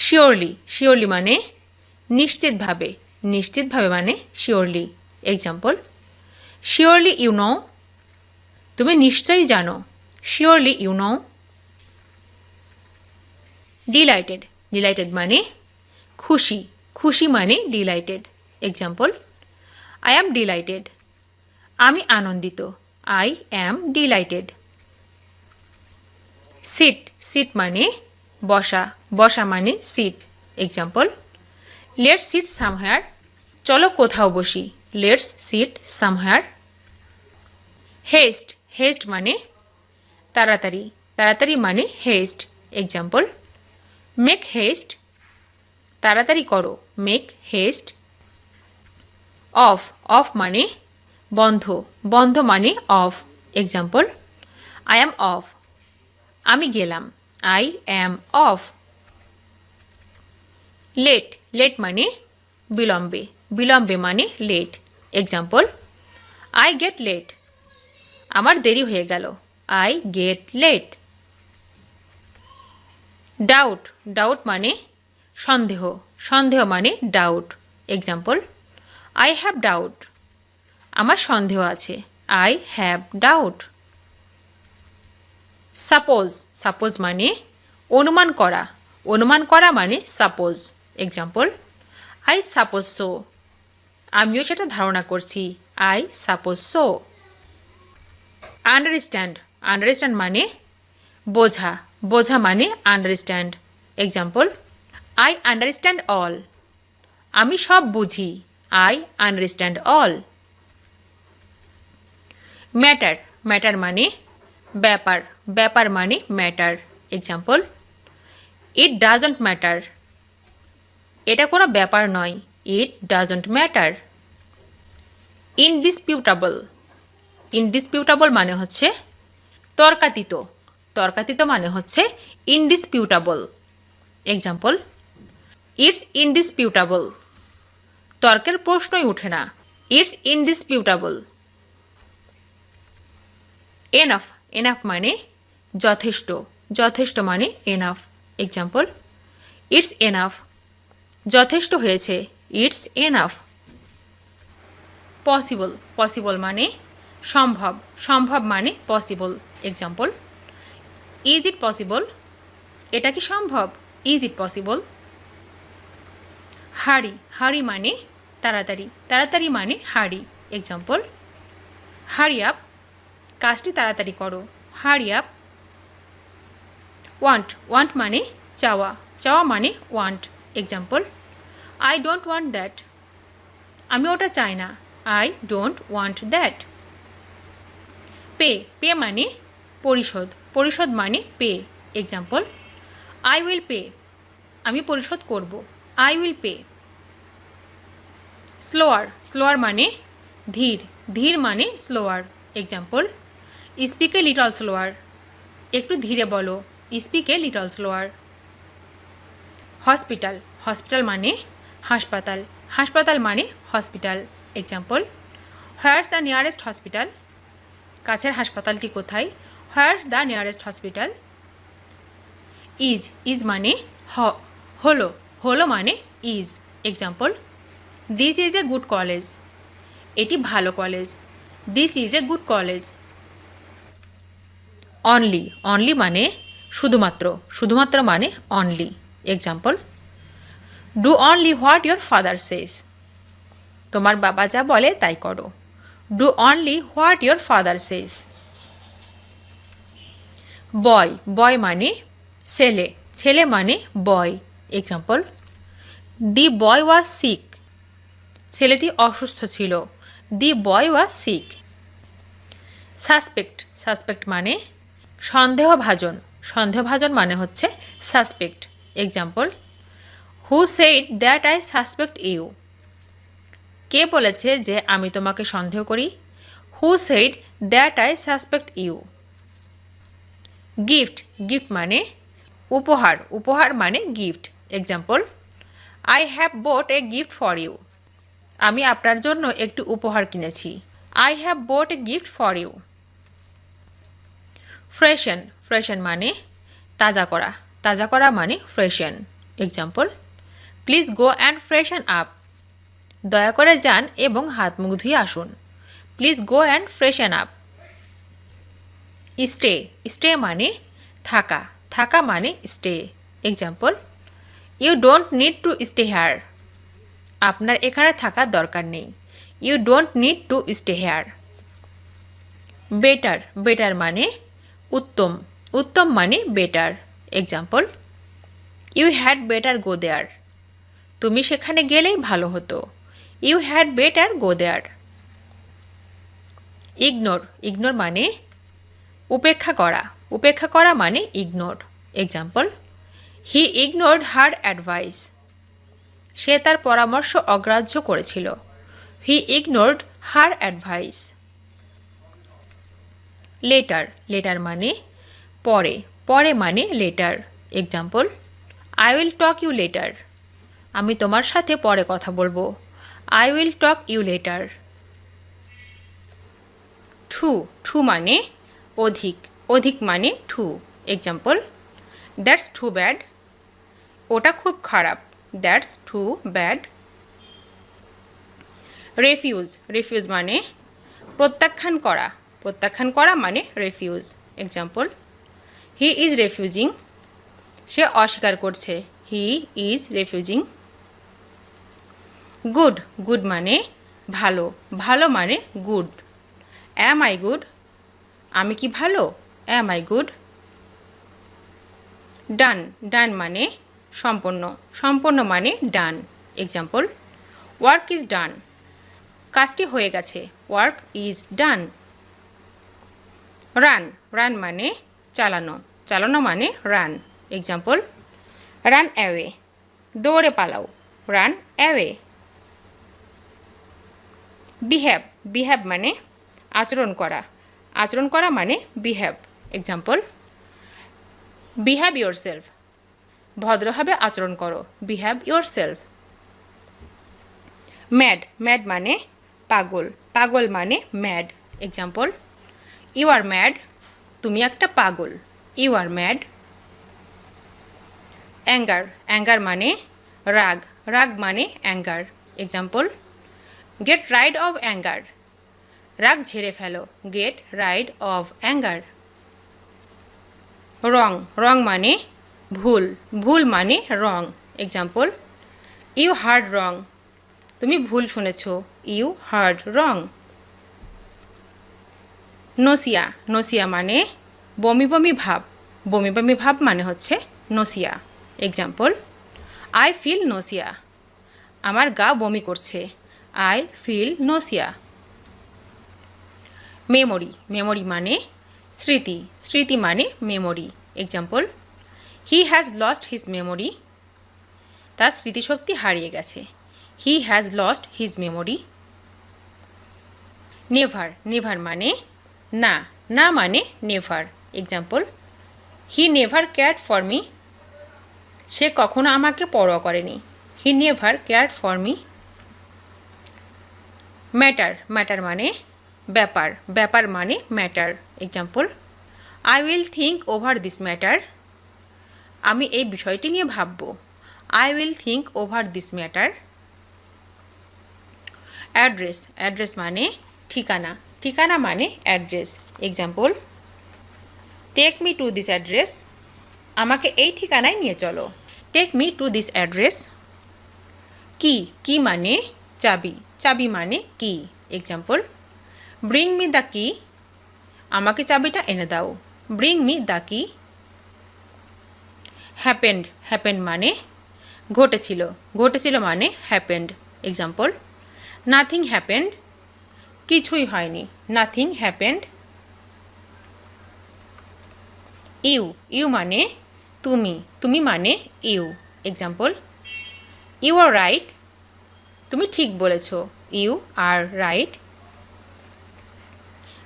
Surely surely মানে নিশ্চিতভাবে নিশ্চিতভাবে মানে surely example surely you know তুমি নিশ্চয়ই জানো surely you know delighted delighted মানে খুশি খুশি মানে delighted example I am delighted আমি আনন্দিত I am delighted sit sit মানে বসা বসা মানে sit example let's sit somewhere চলো কোথাও বসি let's sit somewhere haste haste মানে তাড়াতাড়ি তাড়াতাড়ি মানে হেস্ট এক্সাম্পল মেক হেস্ট তাড়াতাড়ি করো মেক হেস্ট অফ অফ মানে বন্ধ বন্ধ মানে off example I am off আমি গেলাম I am off late late মানে বিলম্বে বিলম্বে মানে late example I get late আমার দেরি হয়ে গেল I get late doubt doubt মানে সন্দেহ সন্দেহ মানে doubt example I have doubt আমার সন্দেহ আছে I have doubt suppose suppose মানে অনুমান করা মানে suppose example I suppose so আমিও সেটা ধারণা করছি I suppose so understand understand মানে বোঝা বোঝা মানে understand example I understand all আমি সব বুঝি I understand all matter matter মানে ব্যাপার ব্যাপার মানে matter example it doesn't matter এটা কোনো ব্যাপার নয় ইট ডাজন্ট ম্যাটার ইনডিসপিউটেবল ইনডিসপিউটেবল মানে হচ্ছে তর্কাতীত তর্কাতীত মানে হচ্ছে ইনডিসপিউটেবল এক্সাম্পল ইটস ইনডিসপিউটেবল তর্কের প্রশ্নই ওঠে না ইটস ইনডিসপিউটেবল এনাফ এনাফ মানে যথেষ্ট যথেষ্ট মানে এনাফ এক্সাম্পল ইটস এনাফ যথেষ্ট হয়েছে ইটস এনাফ পসিবল পসিবল মানে সম্ভব সম্ভব মানে possible example is it possible এটা কি সম্ভব ইজ ইট পসিবল হাড়ি হাড়ি মানে তাড়াতাড়ি তাড়াতাড়ি মানে হাড়ি এক্সাম্পল হারি আপ কাজটি তাড়াতাড়ি করো হারি আপ ওয়ান্ট ওয়ান্ট মানে চাওয়া চাওয়া মানে want example I don't want that আমি ওটা চাই না I don't want that pay pay মানে পরিশোধ পরিশোধ মানে pay example I will pay আমি পরিশোধ করব I will pay slower slower মানে ধীর ধীর মানে slower example speak a little slower একটু ধীরে বলো speak a little slower hospital hospital মানে হাসপাতাল হাসপাতাল মানে hospital example where's the nearest hospital কাছের হাসপাতালটি কোথায় হোয়ারস the nearest hospital is is মানে হলো হলো মানে is example this is a good college এটি ভালো কলেজ this is a good college only only মানে শুধুমাত্র শুধুমাত্র মানে only example do only what your father says তোমার বাবা যা বলে তাই করো do only what your father says boy boy মানে ছেলে ছেলে মানে বয় example the boy was sick ছেলেটি অসুস্থ ছিল the boy was sick suspect suspect মানে সন্দেহভাজন সন্দেহভাজন মানে হচ্ছে suspect example who said that I suspect you কে বলেছে যে আমি তোমাকে সন্দেহ করি who said that I suspect you gift gift মানে উপহার উপহার মানে gift example I have bought a gift for you আমি আপনার জন্য একটি উপহার কিনেছি I have bought a gift for you freshen freshen মানে তাজা করা মানে ফ্রেশন example, please go and freshen up. দয়া করে যান এবং হাত মুখ ধুয়ে আসুন। Please go and freshen up. Stay, stay মানে থাকা, থাকা মানে stay. Example, you don't need to stay here. আপনার এখানে থাকার দরকার নেই। You don't need to stay here. Better, better মানে উত্তম, উত্তম মানে better. Example, you had better go there. তুমি সেখানে গেলেই ভালো হতো। You had better go there. Ignore, ignore মানে উপেক্ষা করা, উপেক্ষা করা মানে ignore. Example, he ignored her advice. সে তার পরামর্শ অগ্রাহ্য করেছিল। He ignored her advice. Later, later মানে পরে, পরে মানে later. Example, I will talk you later. আমি তোমার সাথে পরে কথা বলবো। I will talk you later. Too, too মানে অধিক, অধিক মানে too. Example, that's too bad. ওটা খুব খারাপ। That's too bad. Refuse, refuse মানে প্রত্যাখ্যান করা, প্রত্যাখ্যান করা মানে refuge. Example, he is refusing. সে অস্বীকার করছে। He is refusing. Good, good মানে ভালো, ভালো মানে গুড। Am I good. আমি কি ভালো? Am I good. ডান, ডান মানে সম্পন্ন, সম্পন্ন মানে done. Example, work is done. কাজটি হয়ে গেছে। Work is done. Run, run মানে চালানো, চালানো মানে রান। Example, run away. দৌড়ে পালাও। Run away. বিহেভ, বিহেভ মানে আচরণ করা, আচরণ করা মানে behave. Example, behave yourself. ভদ্রভাবে আচরণ করো। Behave yourself. Mad, mad মানে পাগল, পাগল মানে mad. Example, you are mad. তুমি একটা পাগল। You are mad. Anger, anger মানে রাগ, রাগ মানে anger. Example, get rid of anger. রাগ ঝেড়ে ফেলো। Get rid of anger. Wrong, wrong মানে ভুল, ভুল মানে wrong. Example, you heard wrong. তুমি ভুল শুনেছ। You heard wrong. Nausea, nausea মানে বমি বমি ভাব, বমি বমি ভাব মানে হচ্ছে nausea. Example, I feel nausea. আমার গা বমি করছে। I feel nausea. Memory, memory মানে স্মৃতি, স্মৃতি মানে memory. Example, he has lost his memory. তার স্মৃতিশক্তি হারিয়ে গেছে। He has lost his memory. Never, never মানে না, না মানে never. Example, he never cared for me. সে কখনো আমাকে পরোয়া করেনি। He never cared for me. Matter, matter মানে ব্যাপার, ব্যাপার মানে matter. Example, I will think over this matter. আমি এই বিষয়টি নিয়ে ভাবব। I will think over this matter. Address, address মানে ঠিকানা, ঠিকানা মানে address. Example, take me to this address. আমাকে এই ঠিকানায় নিয়ে চলো। Take me to this address. Key, key মানে চাবি, চাবি মানে কি। এক্সাম্পল, ব্রিং মি দ্য কি। আমাকে চাবিটা এনে দাও। ব্রিং মি দ্য কি। হ্যাপেন্ড, হ্যাপেন্ড মানে ঘটেছিল, ঘটেছিল মানে হ্যাপেন্ড। Example, nothing happened. কিছুই হয়নি। Nothing happened. ইউ, ইউ মানে তুমি, তুমি মানে you. Example, you are right. তুমি ঠিক বলেছ। You are right.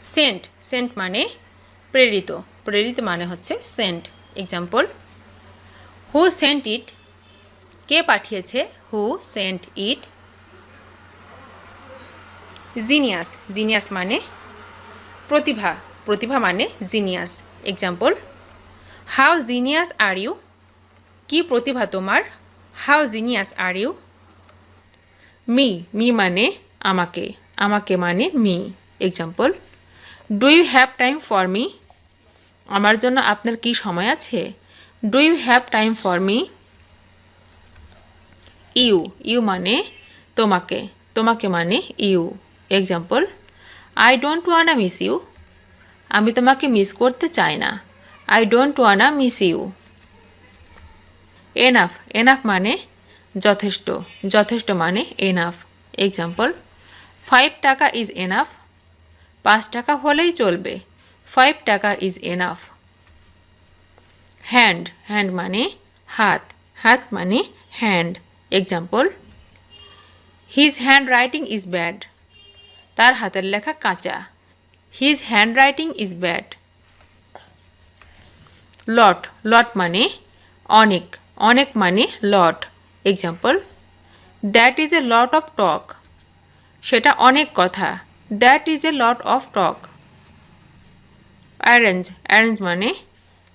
Sent, sent মানে প্রেরিত, প্রেরিত মানে হচ্ছে sent. Example, who sent it. কে পাঠিয়েছে। Who sent it. Genius, genius মানে প্রতিভা, প্রতিভা মানে genius. Example, how genius are you. কি প্রতিভা তোমার? How genius are you? Me মানে আমাকে, আমাকে মানে me. Example, do you have time for me? আমার জন্য আপনার কি সময় আছে? Do you have time for me? You মানে তোমাকে, তোমাকে মানে you. Example, I don't wanna miss you. আমি তোমাকে মিস করতে চাই না। I don't wanna miss you. Enough মানে যথেষ্ট, যথেষ্ট মানে এনাফ। এক্সাম্পল, 5 টাকা ইজ এনাফ। 5 টাকা হলেই চলবে। 5 টাকা ইজ এনাফ। হ্যান্ড মানে হাত, হাত মানে hand. Example, his handwriting is bad. তার হাতের লেখা কাঁচা। His handwriting is bad. Lot মানে অনেক, অনেক মানে lot. Example, that is a lot of talk. সেটা অনেক কথা। That is a lot of talk. Arrange মানে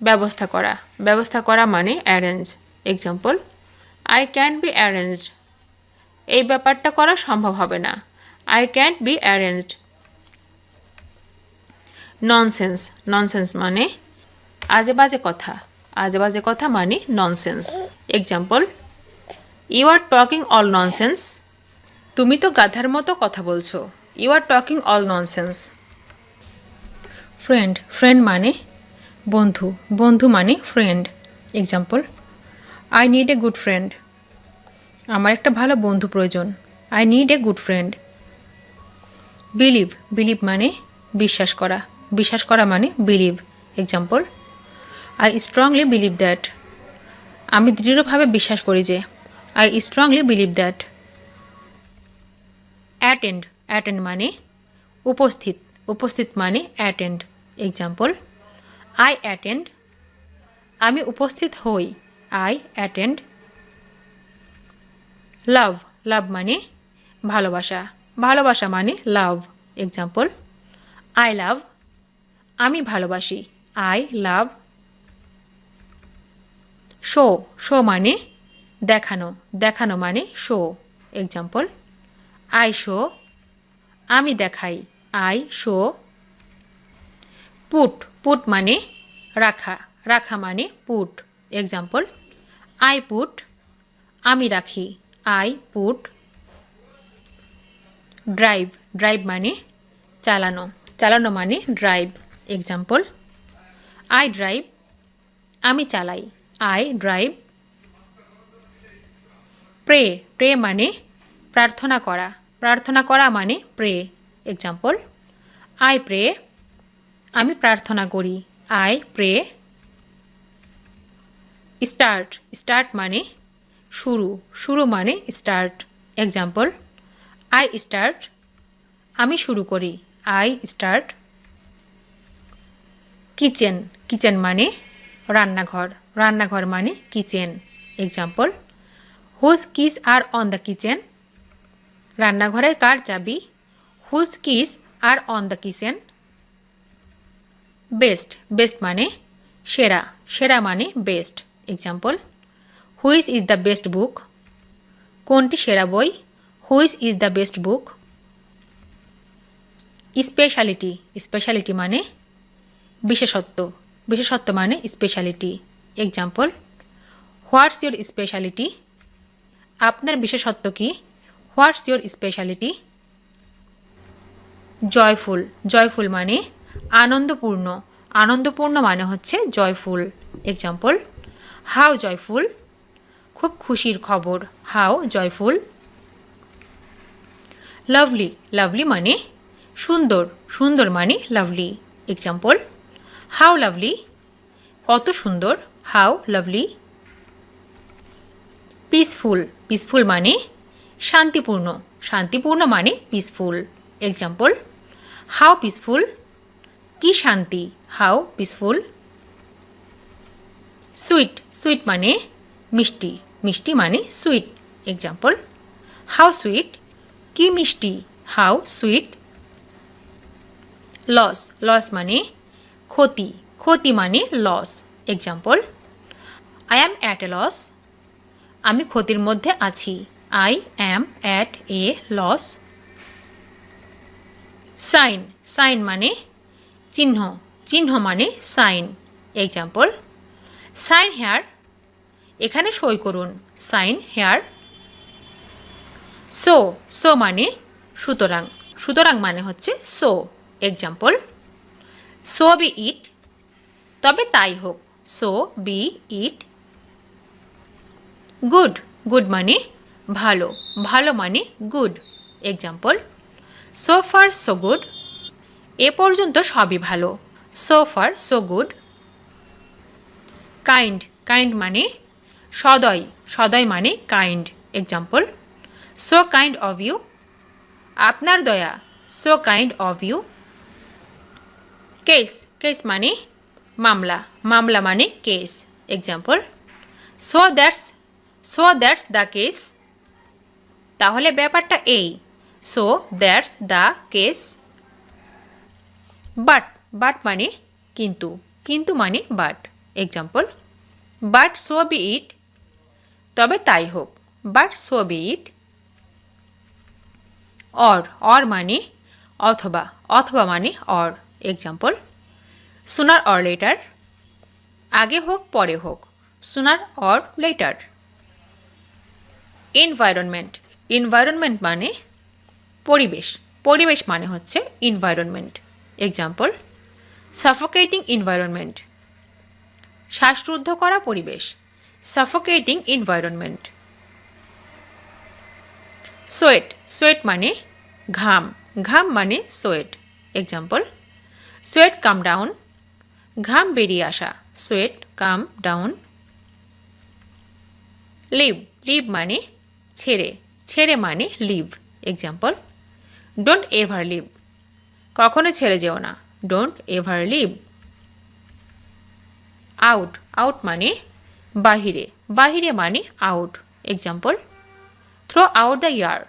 ব্যবস্থা করা, ব্যবস্থা করা মানে arrange. Example, I can't be arranged. এই ব্যাপারটা করা সম্ভব হবে না। I can't be arranged. Nonsense মানে আজে বাজে কথা, আজে বাজে কথা মানে nonsense. Example, you are talking all nonsense. তুমি তো গাধার মতো কথা বলছো। You are talking all nonsense. Friend মানে বন্ধু, বন্ধু মানে friend. Example, I need a good friend. আমার একটা ভালো বন্ধু প্রয়োজন। I need a good friend. Believe মানে বিশ্বাস করা, বিশ্বাস করা মানে believe. Example, I strongly believe that. আমি দৃঢ়ভাবে বিশ্বাস করি যে। I strongly believe that. Attend মানে উপস্থিত, উপস্থিত মানে অ্যাটেন্ড। Example, I attend. আমি উপস্থিত হই। I attend. লাভ মানে ভালোবাসা, ভালোবাসা মানে লাভ। Example, I love. আমি ভালোবাসি। I love. শো মানে দেখানো, দেখানো মানে শো। Example, I show. আমি দেখাই। I show. পুট মানে রাখা, রাখা মানে পুট। Example, I put. আমি রাখি। I put. ড্রাইভ মানে চালানো, চালানো মানে ড্রাইভ। Example, I drive. আমি চালাই। I drive. প্রে মানে প্রার্থনা করা, প্রার্থনা করা মানে প্রে। Example, I pray. আমি প্রার্থনা করি। I pray. স্টার্ট মানে শুরু, শুরু মানে স্টার্ট। Example, I start. আমি শুরু করি। I start. কিচেন মানে রান্নাঘর, রান্নাঘর মানে kitchen. Example, whose keys are on the kitchen. রান্নাঘরের কার চাবি? Whose keys are on the kitchen. Best মানে সেরা, সেরা মানে best. Example, which is the best book. কোনটি সেরা বই? Which is the best book. Speciality মানে বিশেষত্ব, বিশেষত্ব মানে speciality. Example, what's your speciality. আপনার বিশেষত্ব কি? হোয়াটস ইয়োর স্পেশালিটি। জয়ফুল মানে আনন্দপূর্ণ, আনন্দপূর্ণ মানে হচ্ছে জয়ফুল। Example, how joyful. খুব খুশির খবর। How joyful. লাভলি মানে সুন্দর, সুন্দর মানে লাভলি। Example, how lovely. কত সুন্দর। How lovely. পিসফুল মানে শান্তিপূর্ণ, শান্তিপূর্ণ মানে পিসফুল। Example, how peaceful. কি শান্তি। How peaceful. সুইট মানে মিষ্টি, মিষ্টি মানে সুইট। Example, how sweet. কি মিষ্টি। How sweet. লস মানে ক্ষতি, ক্ষতি মানে loss. Example, I am at a loss, আমি ক্ষতির মধ্যে আছি। I am at a loss. Sign, sign মানে চিহ্ন, চিহ্ন মানে সাইন। এক্সাম্পল, সাইন হেয়ার, এখানে সই করুন। Sign hair. সো, সো মানে সুতরাং, সুতরাং মানে হচ্ছে so. Example, so be it, তবে তাই হোক। So be it. Good, good মানে ভালো, ভালো মানে good. Example, so far so good, এ পর্যন্ত সবই ভালো। So far so good. Kind, kind মানে সদয়, সদয় মানে kind. Example, so kind of you, আপনার দয়া। So kind of you. Case, case মানে মামলা, মামলা মানে case. Example, so that's the case, তাহলে ব্যাপারটা এই। So that's the case. But, but মানে কিন্তু, কিন্তু মানে but. Example, but so be it, তবে তাই হোক। But so be it. Or মানে অথবা, অথবা মানে or. Example, sooner or later, আগে হোক পরে হোক। Sooner or later. Environment, environment মানে পরিবেশ, পরিবেশ মানে হচ্ছে এনভায়রনমেন্ট। এক্সাম্পল, সাফোকেটিং এনভায়রনমেন্ট, শ্বাসরুদ্ধ করা পরিবেশ। Suffocating environment. সোয়েট, সোয়েট মানে ঘাম, ঘাম মানে sweat. Example, sweat come down, ঘাম বেরিয়ে আসা। Sweat come down. Leave, leave মানে ছেড়ে, ছেড়ে মানে leave. Example, don't ever leave, কখনো ছেড়ে যেও না। Don't ever leave. Out, out মানে বাহিরে, বাহিরে মানে out. Example, throughout the year,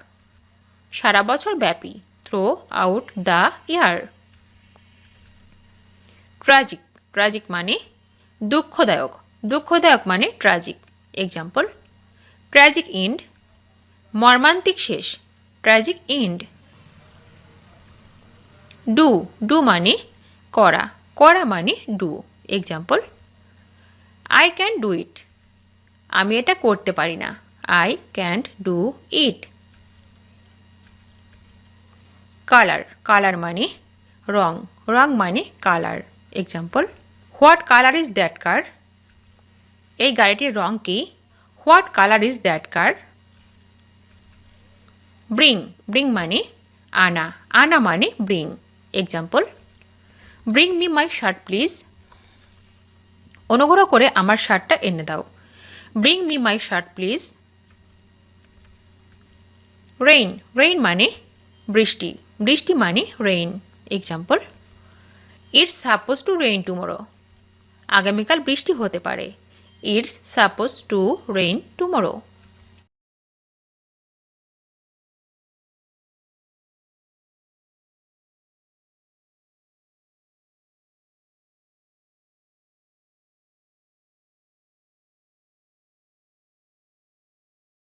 সারা বছর ব্যাপী। Throughout the year. Tragic, tragic মানে দুঃখদায়ক, দুঃখদায়ক মানে ট্র্যাজিক। এক্সাম্পল, ট্র্যাজিক এন্ড, মর্মান্তিক শেষ। Tragic and. ডু, ডু মানে করা, করা মানে do. Example, I can do it, আমি এটা করতে পারি না। I can't do it. Colour, colour মানে রং, রং মানে colour. Example, what colour is that কার, এই গাড়িটির রং কি? What colour is that car. Bring, bring মানে আনা, আনা মানে bring. Example, bring me my shirt please, অনুগ্রহ করে আমার শার্টটা এনে দাও। Bring me my shirt please. Rain, rain মানে বৃষ্টি, বৃষ্টি মানে rain. Example, it's suppose two rain tomorrow, আগামীকাল বৃষ্টি হতে পারে। It's suppose two rain tomorrow.